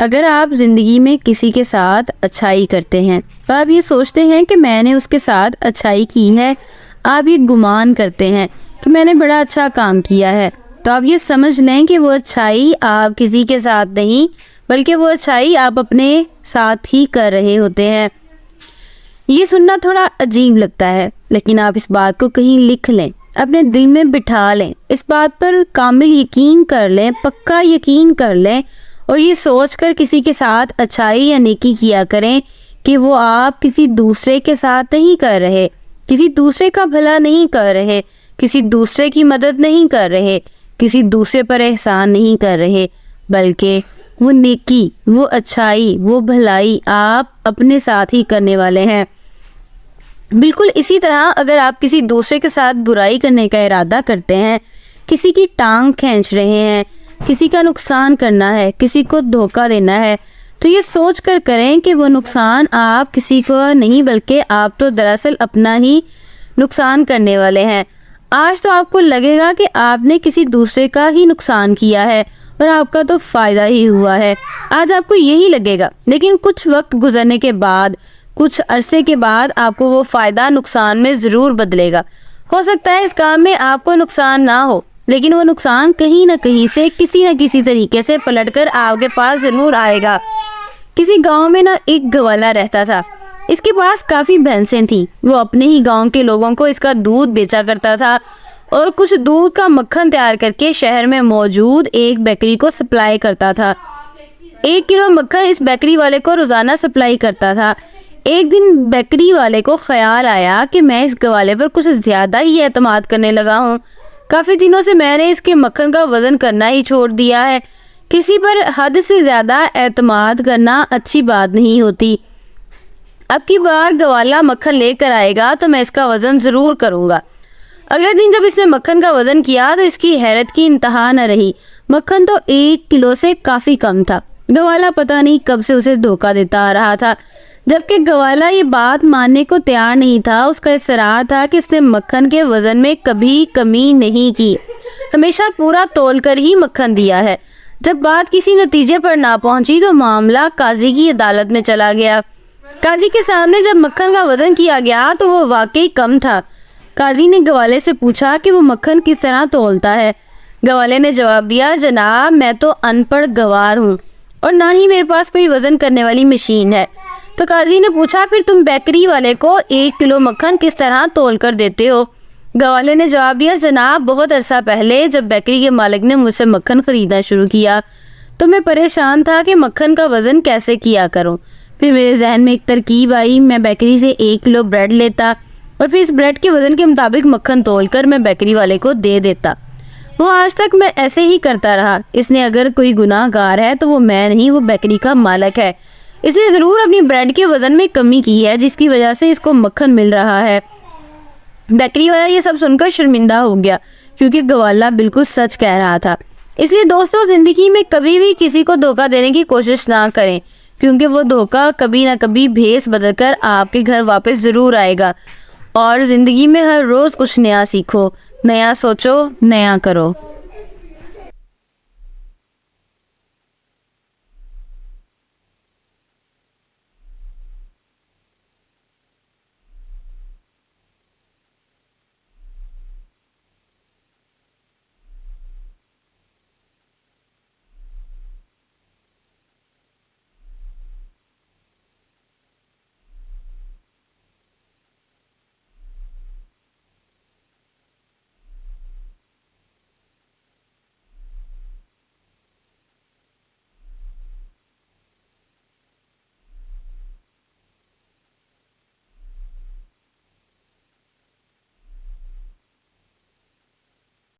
اگر آپ زندگی میں کسی کے ساتھ اچھائی کرتے ہیں تو آپ یہ سوچتے ہیں کہ میں نے اس کے ساتھ اچھائی کی ہے، آپ یہ گمان کرتے ہیں کہ میں نے بڑا اچھا کام کیا ہے، تو آپ یہ سمجھ لیں کہ وہ اچھائی آپ کسی کے ساتھ نہیں بلکہ وہ اچھائی آپ اپنے ساتھ ہی کر رہے ہوتے ہیں۔ یہ سننا تھوڑا عجیب لگتا ہے، لیکن آپ اس بات کو کہیں لکھ لیں، اپنے دل میں بٹھا لیں، اس بات پر کامل یقین کر لیں، پکا یقین کر لیں، اور یہ سوچ کر کسی کے ساتھ اچھائی یا نیکی کیا کریں کہ وہ آپ کسی دوسرے کے ساتھ نہیں کر رہے، کسی دوسرے کا بھلا نہیں کر رہے، کسی دوسرے کی مدد نہیں کر رہے، کسی دوسرے پر احسان نہیں کر رہے، بلکہ وہ نیکی، وہ اچھائی، وہ بھلائی آپ اپنے ساتھ ہی کرنے والے ہیں۔ بالکل اسی طرح اگر آپ کسی دوسرے کے ساتھ برائی کرنے کا ارادہ کرتے ہیں، کسی کی ٹانگ کھینچ رہے ہیں، کسی کا نقصان کرنا ہے، کسی کو دھوکہ دینا ہے، تو یہ سوچ کر کریں کہ وہ نقصان آپ کسی کو نہیں بلکہ آپ تو دراصل اپنا ہی نقصان کرنے والے ہیں۔ آج تو آپ کو لگے گا کہ آپ نے کسی دوسرے کا ہی نقصان کیا ہے اور آپ کا تو فائدہ ہی ہوا ہے، آج آپ کو یہی لگے گا، لیکن کچھ وقت گزرنے کے بعد، کچھ عرصے کے بعد آپ کو وہ فائدہ نقصان میں ضرور بدلے گا۔ ہو سکتا ہے اس کام میں آپ کو نقصان نہ ہو، لیکن وہ نقصان کہیں نہ کہیں سے کسی نہ کسی طریقے سے پلٹ کر آپ کے پاس ضرور آئے گا۔ کسی گاؤں میں ایک گوالا رہتا تھا، اس کے پاس کافی بھینسیں تھیں، وہ اپنے ہی گاؤں کے لوگوں کو اس کا دودھ بیچا کرتا تھا اور کچھ دودھ کا مکھن تیار کر کے شہر میں موجود ایک بیکری کو سپلائی کرتا تھا۔ 1 کلو مکھن اس بیکری والے کو روزانہ سپلائی کرتا تھا۔ ایک دن بیکری والے کو خیال آیا کہ میں اس گوالے پر کچھ زیادہ ہی اعتماد کرنے لگا ہوں، کافی دنوں سے میں نے اس کے مکھن کا وزن کرنا ہی چھوڑ دیا ہے۔ کسی پر حد سے زیادہ اعتماد کرنا اچھی بات نہیں ہوتی۔ اب کی بار گوالا مکھن لے کر آئے گا تو میں اس کا وزن ضرور کروں گا۔ اگلے دن جب اس نے مکھن کا وزن کیا تو اس کی حیرت کی انتہا نہ رہی، مکھن تو 1 کلو سے کافی کم تھا۔ گوالا پتہ نہیں کب سے اسے دھوکہ دیتا آ رہا تھا، جبکہ گوالا یہ بات ماننے کو تیار نہیں تھا۔ اس کا اصرار تھا کہ اس نے مکھن کے وزن میں کبھی کمی نہیں کی، ہمیشہ پورا تول کر ہی مکھن دیا ہے۔ جب بات کسی نتیجے پر نہ پہنچی تو معاملہ قاضی کی عدالت میں چلا گیا۔ قاضی کے سامنے جب مکھن کا وزن کیا گیا تو وہ واقعی کم تھا۔ قاضی نے گوالے سے پوچھا کہ وہ مکھن کس طرح تولتا ہے۔ گوالے نے جواب دیا، جناب میں تو ان پڑھ گوار ہوں اور نہ ہی میرے پاس کوئی وزن کرنے والی مشین ہے۔ تو قاضی نے پوچھا، پھر تم بیکری والے کو 1 کلو مکھن کس طرح تول کر دیتے ہو؟ گوالے نے جواب دیا، جناب بہت عرصہ پہلے جب بیکری کے مالک نے مجھ سے مکھن خریدنا شروع کیا تو میں پریشان تھا کہ مکھن کا وزن کیسے کیا کروں۔ پھر میرے ذہن میں ایک ترکیب آئی، میں بیکری سے 1 کلو بریڈ لیتا اور پھر اس بریڈ کے وزن کے مطابق مکھن تول کر میں بیکری والے کو دے دیتا۔ وہ آج تک میں ایسے ہی کرتا رہا۔ اس نے اگر کوئی گناہ گار ہے تو وہ میں نہیں، وہ بیکری کا مالک ہے۔ اس نے ضرور اپنی بریڈ کے وزن میں کمی کی ہے جس کی وجہ سے اس کو مکھن مل رہا ہے۔ بیکری والا یہ سب سن کر شرمندہ ہو گیا کیونکہ گوالا بالکل سچ کہہ رہا تھا۔ اس لیے دوستو، زندگی میں کبھی بھی کسی کو دھوکہ دینے کی کوشش نہ کریں، کیونکہ وہ دھوکہ کبھی نہ کبھی بھیس بدل کر آپ کے گھر واپس ضرور آئے گا۔ اور زندگی میں ہر روز کچھ نیا سیکھو، نیا سوچو، نیا کرو۔